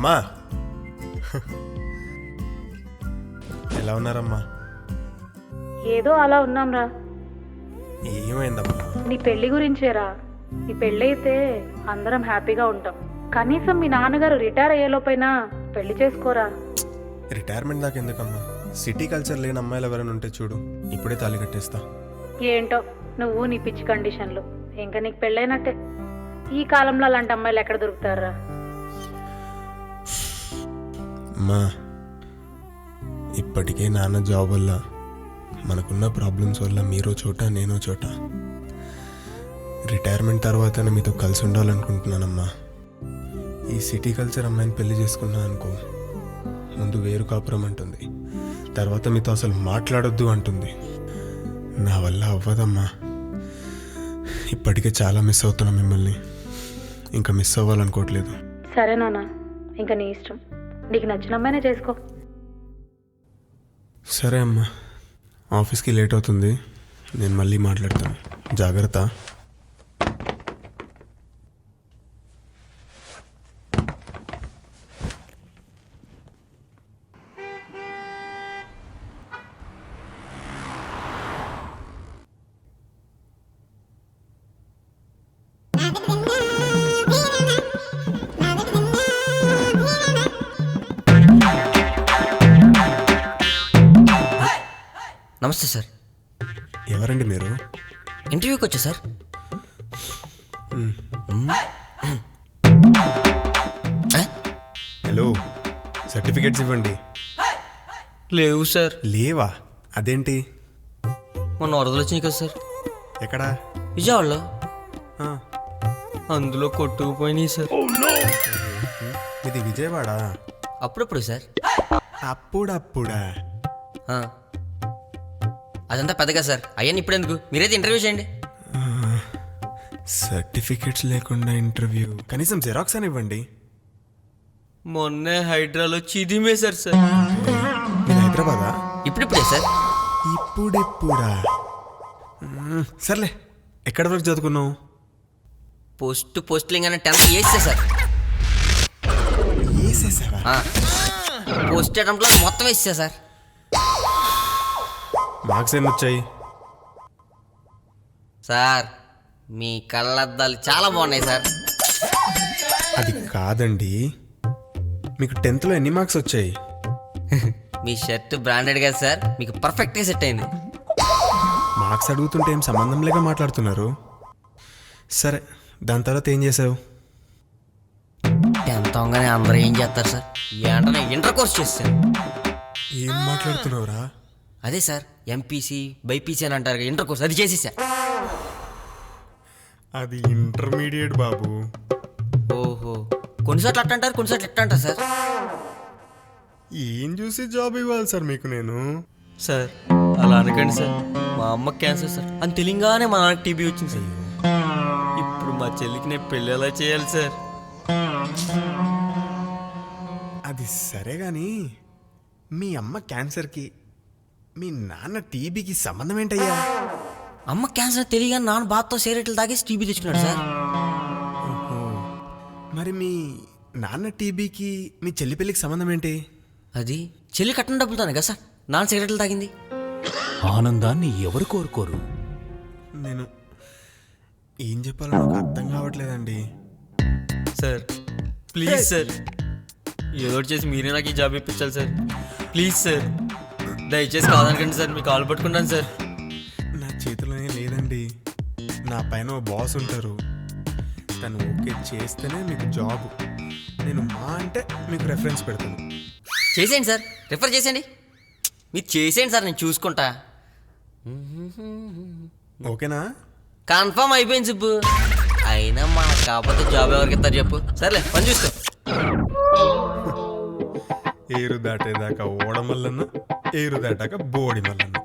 అమ్మా ఎలా ఉన్నారమ్మా? ఏదో అలా ఉన్నాంరా. ఏమైందమ్మా? నీ పెళ్లి గురించేరా. నీ పెళ్ళైతే అందరం హ్యాపీగా ఉంటాం. కనీసం మీ నాన్నగారు రిటైర్ అయ్యేలోపైనా పెళ్లి చేసుకోరా. రిటైర్మెంట్ దాకా ఎందుకమ్మా? సిటీ కల్చర్ లేని అమ్మాయిలు ఎవరైనా ఉంటే చూడు, ఇప్పుడే తాళి కట్టేస్తా. ఏంటో నువ్వు నీ పిచ్చి కండిషన్లు. ఇంకా నీకు పెళ్ళైనట్టే. ఈ కాలంలో అలాంటి అమ్మాయిలు ఎక్కడ దొరుకుతారా? అమ్మా ఇప్పటికే నాన్న జాబ్ వల్ల, మనకున్న ప్రాబ్లమ్స్ వల్ల మీరో చోట నేనో చోట. రిటైర్మెంట్ తర్వాత మీతో కలిసి ఉండాలనుకుంటున్నానమ్మా. ఈ సిటీ కల్చర్ అమ్మాయిని పెళ్లి చేసుకున్నా అనుకో, ముందు వేరు కాపురం అంటుంది, తర్వాత మీతో అసలు మాట్లాడొద్దు అంటుంది. నా వల్ల అవ్వదమ్మా. ఇప్పటికే చాలా మిస్ అవుతున్నా మిమ్మల్ని, ఇంకా మిస్ అవ్వాలనుకోవట్లేదు. సరే నాన్న, ఇంకా నీ ఇష్టం. నీకు నచ్చిన అమ్మాయినే చేసుకో. సరే అమ్మా, ఆఫీస్కి లేట్ అవుతుంది, నేను మళ్ళీ మాట్లాడతాను. జాగ్రత్త. నమస్తే సార్. ఎవరండి మీరు? ఇంటర్వ్యూకి వచ్చా సార్. హలో, సర్టిఫికేట్స్ ఇవ్వండి. లేవు సార్. లేవా? అదేంటి? మొన్న వరదలు వచ్చినాయి కదా సార్. ఎక్కడా? విజయవాడలో. ఆ, అందులో కొట్టుకుపోయినాయి సార్. ఇది విజయవాడ? అప్పుడప్పుడు సార్. అప్పుడప్పుడా? అదంతా పెద్దగా సార్. అయ్యాన్ని ఇప్పుడు ఎందుకు, మీరైతే ఇంటర్వ్యూ చేయండి. సర్టిఫికేట్స్ లేకుండా ఇంటర్వ్యూ? కనీసం జెరాక్స్ అని ఇవ్వండి. మొన్నే హైడ్రాలో చిదిమేశారు సార్. మీరు హైదరాబాదా? ఇప్పుడిప్పుడే సార్. ఇప్పుడెప్పుడా? సర్లే, ఎక్కడి వరకు చదువుకున్నావు? పోస్టింగ్ అనే 10th వేసే సార్. వేసేసావా? పోస్ట్ అటెంప్ట్లో మొత్తం వేసా సార్. మార్క్స్ ఎన్ని వచ్చాయి? సార్ మీ కళ్ళద్దాలు చాలా బాగున్నాయి సార్. అది కాదండి, మీకు 10th ఎన్ని మార్క్స్ వచ్చాయి? మీ షర్ట్ బ్రాండెడ్ కదా సార్, మీకు పర్ఫెక్ట్గా సెట్ అయింది. మార్క్స్ అడుగుతుంటే ఏం సంబంధం లేక మాట్లాడుతున్నారు. సరే, దాని తర్వాత ఏం చేసావు? 10th అవగానే అందరూ ఏం చేస్తారు సార్, ఏంటనే ఇంటర్ కోర్స్ చేస్తాను. ఏం మాట్లాడుతున్నావురా? అదే సార్, ఎంపీసీ బైపీసీ అని అంటారు, ఇంటర్ కోర్స్ అది చేసేసా. అది ఇంటర్మీడియట్ బాబు. ఓహో, కొన్నిసార్లు అట్ట అంటారు, కొన్నిసార్లు ఎట్ట అంటారు సార్. ఏం చూసి జాబ్ ఇవ్వాలి సార్ మీకు నేను? సార్ అలా అనకండి సార్, మా అమ్మకి క్యాన్సర్ సార్ అని తెలియగానే మా నాన్నకి టీబీ వచ్చింది సార్. ఇప్పుడు మా చెల్లికి నేను పెళ్ళి ఎలా చేయాలి సార్? అది సరే కానీ, మీ అమ్మ క్యాన్సర్కి మీ నాన్న టీబీకి సంబంధం ఏంటయ్యా? అమ్మ క్యాన్సర్ తెలియగానే నాన్న బాధతో సిగరెట్లు తాగేసి టీబీ తెచ్చుకున్నాడు సార్. మరి మీ నాన్న టీబీకి మీ చెల్లి పెళ్ళికి సంబంధం ఏంటి? అది చెల్లి కట్టిన డబ్బులతోనే కదా సార్ నాన్న సిగరెట్లు తాగింది. ఆనందాన్ని ఎవరు కోరుకోరు? నేను ఏం చెప్పాలో నాకు అర్థం కావట్లేదండి. సార్ ప్లీజ్ సార్, ఏదో చేసి మీరే నాకు ఈ జాబ్ ఇప్పించాలి సార్. ప్లీజ్ సార్, దయచేసి కాదనకండి సార్, మీకు కాల్ పట్టుకుంటాను సార్. నా చేతిలోనే లేదండి. నా పైన ఓ బాస్ ఉంటారు, తను ఓకే చేస్తేనే మీకు జాబ్. నేను మా అంటే మీకు రెఫరెన్స్ పెడతాను. చేసేయండి సార్, రిఫర్ చేసేయండి. మీరు చేసేయండి సార్, నేను చూసుకుంటా. ఓకేనా? కన్ఫర్మ్ అయిపోయింది సుబ్బు. అయినా మనకు కాకపోతే జాబ్ ఎవరికి ఇస్తారు చెప్పు. సర్లే, పని చూసుకో. ఏరు దాటేదాకా ఓడమల్లన్న, ఏరు దాటాక బోడి మల్లన్న.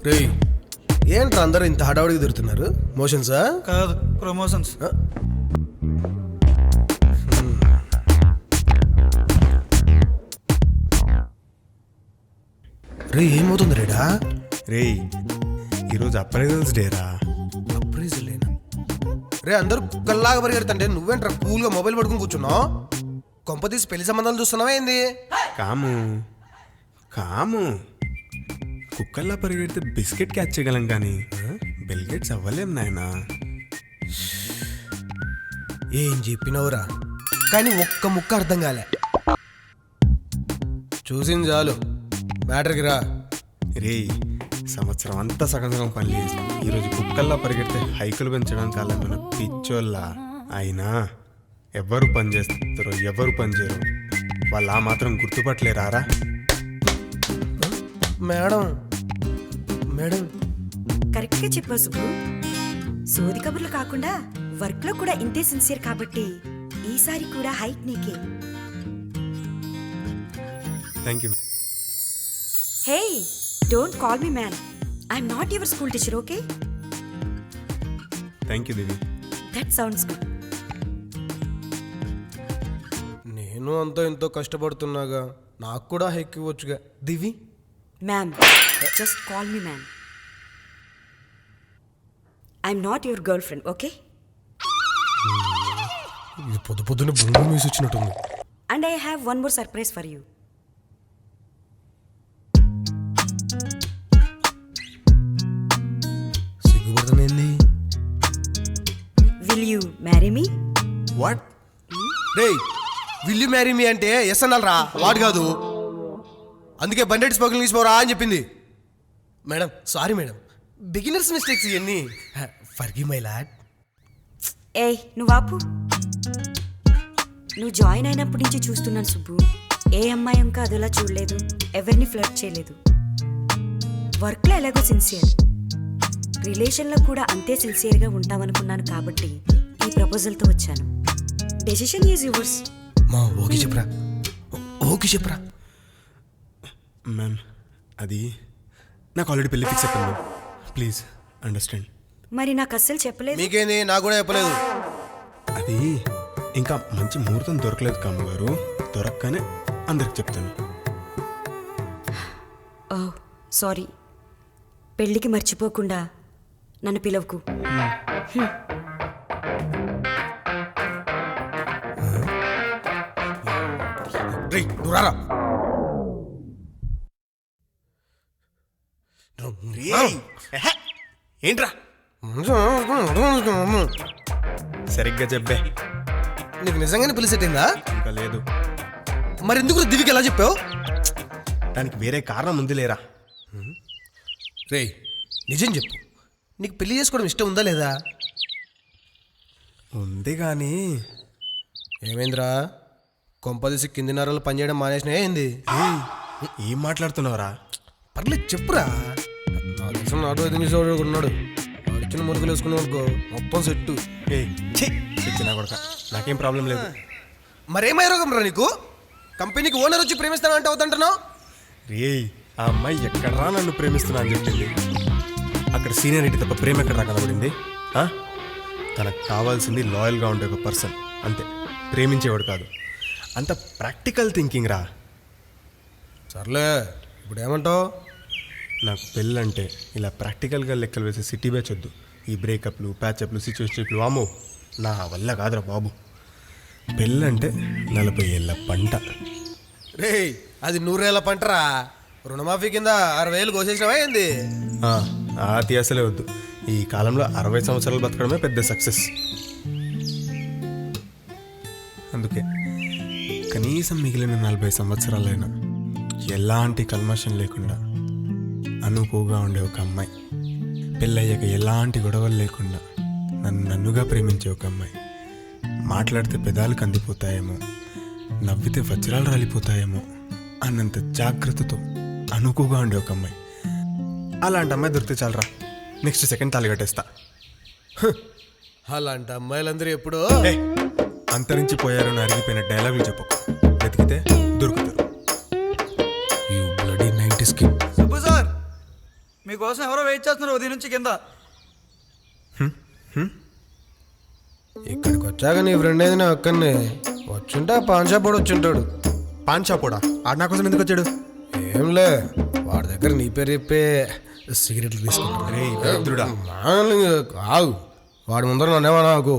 రేయ్ ఏంట్రా అందరూ ఇంత హడావుడికి తిరుగుతున్నారు? మోషన్సా? కాదు, ప్రమోషన్స్. రే ఏమవుతుంది రేడా? రేయ్ ఈరోజు అప్రైజల్స్ డేరా. అప్రైజల్ లేనా? రే అందరూ కుక్కల్లాగా పరిగెడుతుంటే నువ్వేంట్రా కూల్గా మొబైల్ పట్టుకుని కూర్చున్నావు? కొంపతీసి పెళ్లి సంబంధాలు చూస్తున్నావా ఏంది? కాము కాము కుక్కల్లా పరిగెడితే బిస్కెట్ క్యాచ్ చేయగలం కానీ బిల్గెట్స్ అవ్వలేం నాయనా. ఏం చెప్పినవురా, కానీ ఒక్క ముక్క అర్థం కాలే. చూసింది చాలు, మ్యాటర్కి రా. రేయ్ సంవత్సరం అంతా సగం సగం పని చేసి ఈరోజు కుక్కల్లా పరిగెడితే హైకులు పెంచడానికి కాలేమన్న పిచ్చోళ్ళ. అయినా ఎవరు పని చేస్తారో ఎవరు పని చేయరు, వాళ్ళు ఆ మాత్రం గుర్తుపట్టలేరారా? మేడం మేడం కరెక్ట్గా చెప్పావు సుబ్బు. సోది కబుర్లు కాకుండా వర్క్లో కూడా ఇంతే సిన్సియర్ కాబట్టి ఈసారి కూడా హైక్ నీకే. Thank you. Hey, don't call me man. I'm not your school teacher, okay? Thank you Divi. That sounds good. నేను అంతో ఎంతో కష్టపడుతున్నాగా, నాకు కూడా హైక్ ఇవ్వచ్చుగా. Divi ma'am, just call me ma'am. I'm not your girl friend, okay? ఇది పొద్దున బొంగు వేసి వచ్చినట్టుంది. And I have one more surprise for you. సిగ్గుపడుతుంది. Will you marry me? What? రేయ్ విల్ యు మ్యారీ మీ అంటే ఎస్ అనాలరా, వాడు కాదు. అందుకే బండెడ్ స్మోకింగ్ తీసుకోరా అని చెప్పింది. Madam sorry madam, beginners mistakes ఇవన్నీ. Forgive my lad. ఏయ్ నువ్వు ఆపు. నువ్వు జాయిన్ అయినప్పటి నుంచి చూస్తున్నాను సుబ్బు. ఏ అమ్మాయి ఇంకా అదోలా చూడలేదు, ఎవరిని ఫ్లర్ట్ చేయలేదు. వర్క్లో ఎలాగో సిన్సియర్, రిలేషన్లో కూడా అంతే సిన్సియర్గా ఉంటామనుకున్నాను కాబట్టి ఈ ప్రపోజల్తో వచ్చాను. Decision is yours. మా ఓకే చెప్పరా, ఓకే చెప్పరా. మ్యామ్ అది నాకు ఆల్రెడీ పెళ్లి ఫిక్స్ అయిపోయింది. Please understand. మరి నాకు అస్సలు చెప్పలేదు. మీకేంది, నాకు కూడా చెప్పలేదు. అది ఇంకా మంచి ముహూర్తం దొరకలేదు కాము గారు, దొరకగానే అందరికి చెప్తాను. ఓ సారీ, పెళ్ళికి మర్చిపోకుండా నన్ను పిలవకు. రేయ్ నువ్వు రారా. ఏంట్రా సరిగ్గా చెప్పే. నీకు నిజంగానే పెళ్లి సెట్ అయిందా? ఇంకా లేదు. మరి ఎందుకు దివికి ఎలా చెప్పావు? దానికి వేరే కారణం ఉంది లేరా. రేయ్ నిజం చెప్పు, నీకు పెళ్లి చేసుకోవడం ఇష్టం ఉందా లేదా? ఉంది కానీ ఏమైందిరా, కొంపదీసి కింది నరాలు పనిచేయడం మానేసినా ఏంది? ఏం మాట్లాడుతున్నావురా? పర్లేదు చెప్పురా. నా తెలిసిన నాటు అయితే మిస్ ఉన్నాడు, వాడిచ్చిన మురుగులు వేసుకున్నావు అనుకో మొత్తం సెట్టు. ఇచ్చినా కొడక, నాకేం ప్రాబ్లం లేదు. మరేమై రోగం రా నీకు? కంపెనీకి ఓనర్ వచ్చి ప్రేమిస్తానంటే అవుతుంటున్నావు. రేయ్ ఆ అమ్మాయి ఎక్కడరా నన్ను ప్రేమిస్తున్నా అని చెప్పింది. అక్కడ సీనియారిటీ తప్ప ప్రేమ ఎక్కడరా కనబడింది? తనకు కావాల్సింది లాయల్గా ఉండే ఒక పర్సన్, అంతే, ప్రేమించేవాడు కాదు. అంత ప్రాక్టికల్ థింకింగ్ రా. సర్లే ఇప్పుడు ఏమంటావు? నాకు పెళ్ళంటే ఇలా ప్రాక్టికల్గా లెక్కలు వేసే సిటీ బ్యాచ్ వద్దు. ఈ బ్రేకప్లు, ప్యాచప్లు, సిచ్యువేషన్లు వామో నా వల్ల కాదురా బాబు. పెళ్ళంటే 40 ఏళ్ళ పంట. రేయ్ అది 100 ఏళ్ళ పంటరా. రుణమాఫీ కింద 60,000 కోసేసినావా ఏంది? అది అసలే వద్దు. ఈ కాలంలో 60 సంవత్సరాలు బతకడమే పెద్ద సక్సెస్. అందుకే కనీసం మిగిలిన 40 సంవత్సరాలైనా ఎలాంటి కల్మషం లేకుండా అనుకువగా ఉండే ఒక అమ్మాయి, పెళ్ళయ్యాక ఎలాంటి గొడవలు లేకుండా నన్నుగా ప్రేమించే ఒక అమ్మాయి, మాట్లాడితే పెదాలు కందిపోతాయేమో, నవ్వితే వజ్రాలు రాలిపోతాయేమో అన్నంత జాగ్రత్తతో అనుకువగా ఉండే ఒక అమ్మాయి. అలాంటి అమ్మాయి దొరికితే చాలరా, నెక్స్ట్ సెకండ్ తాళి కట్టేస్తా. అలాంటి అమ్మాయిలందరూ ఎప్పుడో అంతరించిపోయారని అరిగిపోయిన డైలాగులు చెప్పు. వెతికితే దొరుకుతారు. You bloody 90s kid. Subbu sir మీకోసం ఎవరో వెయిట్ చేస్తున్నారు ఉదయం నుంచి కింద. ఇక్కడికి వచ్చాక నీ ఫ్రెండ్ ఏది నా అక్కడిని వచ్చుంటే పాన్ షాప్ కూడా వచ్చుంటాడు. పాన్ షాపోడా ఆడు నా కోసం ఎందుకు వచ్చాడు? ఏంలే వాడి దగ్గర నీ పేరు చెప్పే సిగరెట్లు తీసుకుంటాడు. రే భద్రుడా, ఆగు, వాడి ముందర నన్నేమన్నా నాకు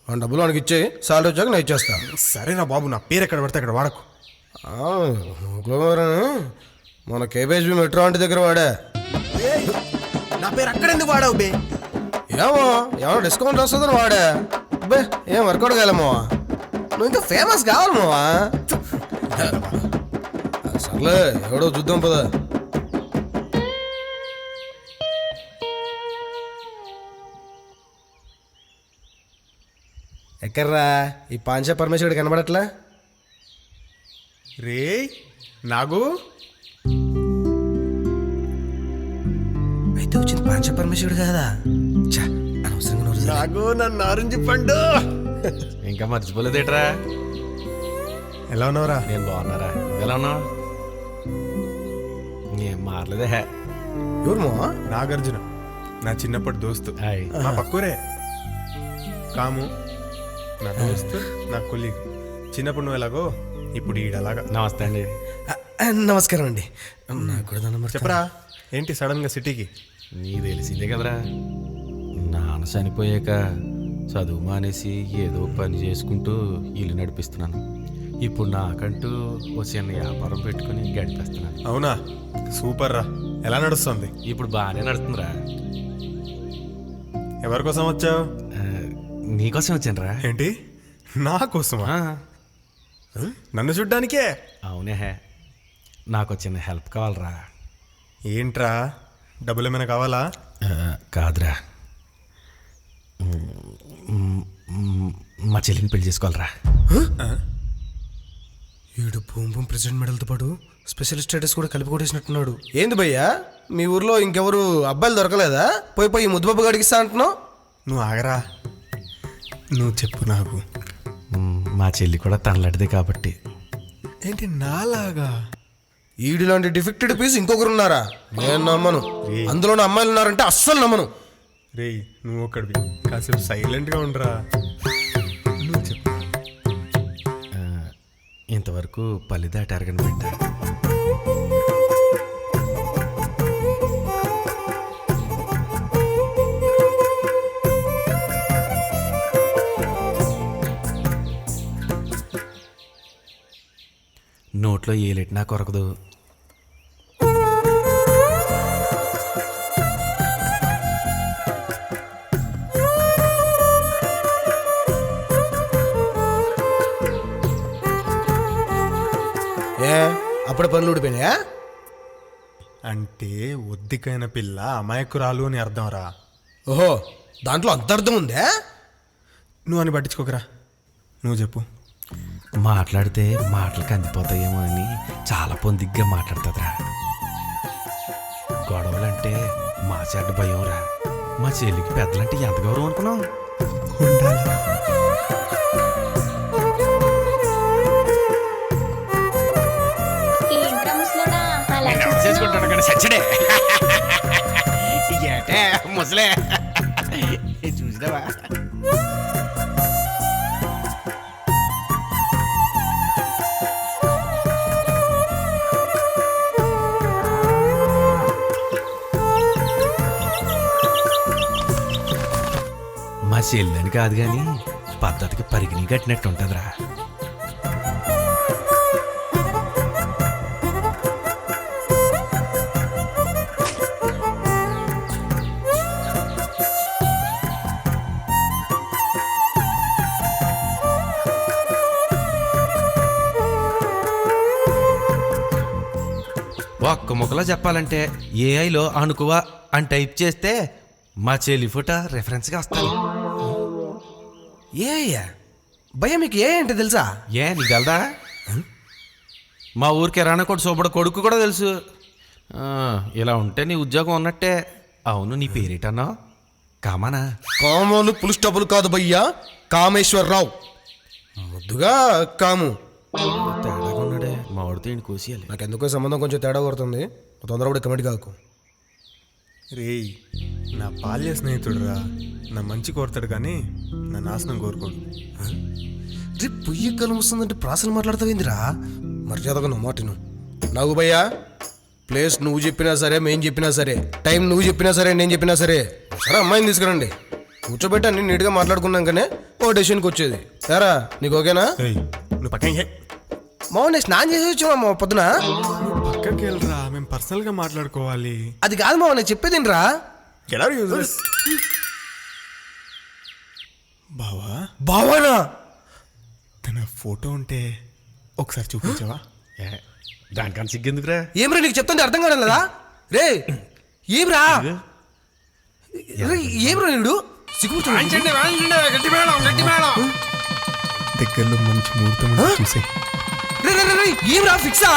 ఆ డబ్బులు వాడికి ఇచ్చేయి, సాలరీ వచ్చాక నేను ఇచ్చేస్తా. సరేనా బాబు, నా పేరు ఎక్కడ పడితే అక్కడ వాడకు. మన కేబీహెచ్బీ మెట్రో ఆంటీ దగ్గర వాడా. నా పేరు అక్కడ ఎందుకు వాడావు బే? ఏమో డిస్కౌంట్ వస్తుందని వాడా. బే ఏం వర్కౌట్ కాలేమో, నువ్వు ఇంకా ఫేమస్ కావాలి మావా. సర్లే ఎవడో చూద్దాం పదా. ఎక్కడ్రా ఈ పాంచా పరమేశ్వరుడు కనబడట్లా? రే నాగు, అయితే వచ్చింది పాంచా పరమేశ్వరుడు కాదా? చా అనవసరంగా నోరు జారా. నాగు నన్ను ఆరెంజ్ పండు. ఇంకా మర్చిపోలేదేట్రా? ఎలా ఉన్నావురా? నేను బాగున్నారా? ఎలా ఉన్నావు? ఏం మారలేదే. ఎవరు మావా? నాగార్జున నా చిన్నప్పటి దోస్తు, హాయ్. నా పక్కూరే. కాము నా దోస్తు, నా కొలీగ్. చిన్నప్పుడు నువ్వు ఎలాగో ఇప్పుడు ఈడలాగా. నమస్తే అండి. నమస్కారం అండి. నాకు కూడా దండం పెడతా. చెప్పరా ఏంటి సడన్ గా సిటీకి? నీ తెలిసిందే కదరా, నాన్న చనిపోయాక చదువు మానేసి ఏదో పని చేసుకుంటూ ఇల్లు నడిపిస్తున్నాను. ఇప్పుడు నాకంటూ ఒక చిన్న వ్యాపారం పెట్టుకుని గడిపేస్తున్నాను. అవునా, సూపర్ రా. ఎలా నడుస్తుంది? ఇప్పుడు బాగానే నడుస్తుందిరా. ఎవరి కోసం వచ్చావు? నీకోసం వచ్చాను రా. ఏంటి నా కోసమా? నన్ను చూడ్డానికే? అవునే, నాకు చిన్న హెల్ప్ కావాలరా. ఏంట్రా, డబ్బులు ఏమైనా కావాలా? కాదురా, మా చెల్లిని పెళ్లి చేసుకోవాలరా. వీడు భూమి భూమి ప్రెసిడెంట్ మెడల్తో పాటు స్పెషల్ స్టేటస్ కూడా కలిపి కొట్టేసినట్టున్నాడు. ఏంది భయ్యా, మీ ఊర్లో ఇంకెవరు అబ్బాయిలు దొరకలేదా? పోయి ముద్దుబాబు గడిగిస్తా అంటున్నావు. నువ్వు ఆగరా, నువ్వు చెప్పు నాకు. మా చెల్లి కూడా తనలాంటిదే కాబట్టి. ఏంటి నాలాగా? ఈడు లాంటి డిఫెక్టెడ్ పీస్ ఇంకొకరు ఉన్నారా? నేను నమ్మను. అందులోనే అమ్మాయిలు ఉన్నారంటే అస్సలు నమ్మను. రేయ్ నువ్వు ఒక్కడివి, కాసేపు సైలెంట్గా ఉండరా. నువ్వు చెప్పు. ఇంతవరకు పల్లి దాటారు కనిపెట్ట. నోట్లో ఏలెట్టినా కొరకదు. అప్పుడే పనులు ఊడిపోయినాయా? అంటే ఒద్దికైన పిల్ల అమాయకురాలు అని అర్థం రా. ఓహో, దాంట్లో అంత అర్థం ఉందే? నువ్వు అని పట్టించుకోకరా, నువ్వు చెప్పు. మాట్లాడితే మాటలకు అందిపోతాయేమో అని చాలా పొందిగ్గా మాట్లాడుతుందిరా. గొడవలంటే మా చెడ్డ భయం రా. మా చెల్లికి పెద్దలంటే ఎంత గౌరవం అనుకున్నావు? చేసుకుంటాను కానీ సచ్చడే ఏటే ముసలే చూసినావా? మా చెల్లని కాదు కానీ పద్ధతికి పరిగిని కట్టినట్టు ఉంటుందిరా. ఒక్క ముక్కలో చెప్పాలంటే ఏఐలో అనుకువ అని టైప్ చేస్తే మా చెల్లి ఫోటో రెఫరెన్స్గా వస్తాను. ఏ భయ్యా, మీకు ఏ అంటే తెలుసా? ఏ నీకు తెలదా? మా ఊరికి రానకోటి సోబడ కొడుకు కూడా తెలుసు. ఇలా ఉంటే నీ ఉద్యోగం ఉన్నట్టే. అవును, నీ పేరేటన్నా? కామానా? కామాలు పులి స్టాపులు కాదు భయ్యా, కామేశ్వరరావు. ముద్దుగా కాము. తేడాగా ఉన్నాడే, మా వాడితో ఈయన కోసేయాలి. నాకెందుకో సంబంధం కొంచెం తేడా కొడుతుంది. తొందరపడి కమిటీ కాకు. రేయ్ నా బాల్య స్నేహితుడురా, నా మంచి కోరుతాడు కానీ నా నాశనం కోరుకోడు. రే పొయ్యి కలం వస్తుందంటే ప్రాసలు మాట్లాడతావేందిరా? మర్యాదగా నువ్వు మాటిను. నాగు భయ్యా, ప్లేస్ నువ్వు చెప్పినా సరే, మేం చెప్పినా సరే, టైం నువ్వు చెప్పినా సరే, నేను చెప్పినా సరే, సరే అమ్మాయిని తీసుకురండి. కూర్చోబెట్టి అన్ని నీట్గా మాట్లాడుకున్నాకనే ఓ డెసిషన్కి వచ్చేది. సరా నీకు ఓకేనా? రేయ్ నువ్వు పక్కకి మావ నేను స్నానం చేసి వచ్చామా పొద్దున. పక్కకి వెళ్ళరా, మేము పర్సనల్గా మాట్లాడుకోవాలి. అది కాదు మావ, నేను చెప్పేదేంట్రా. బావా బావానా? తన ఫోటో ఉంటే ఒకసారి చూపించవా? దానికన్నా సిగ్గెందుకురా? ఏమ్రా నీకు చెప్తుంటే అర్థం కావడం లేదా? రే ఏమ్రా, రే ఏమ్రా నీడు దగ్గరలో మంచి ముహూర్తం చూసే. ఏమ్రా ఫిక్సా?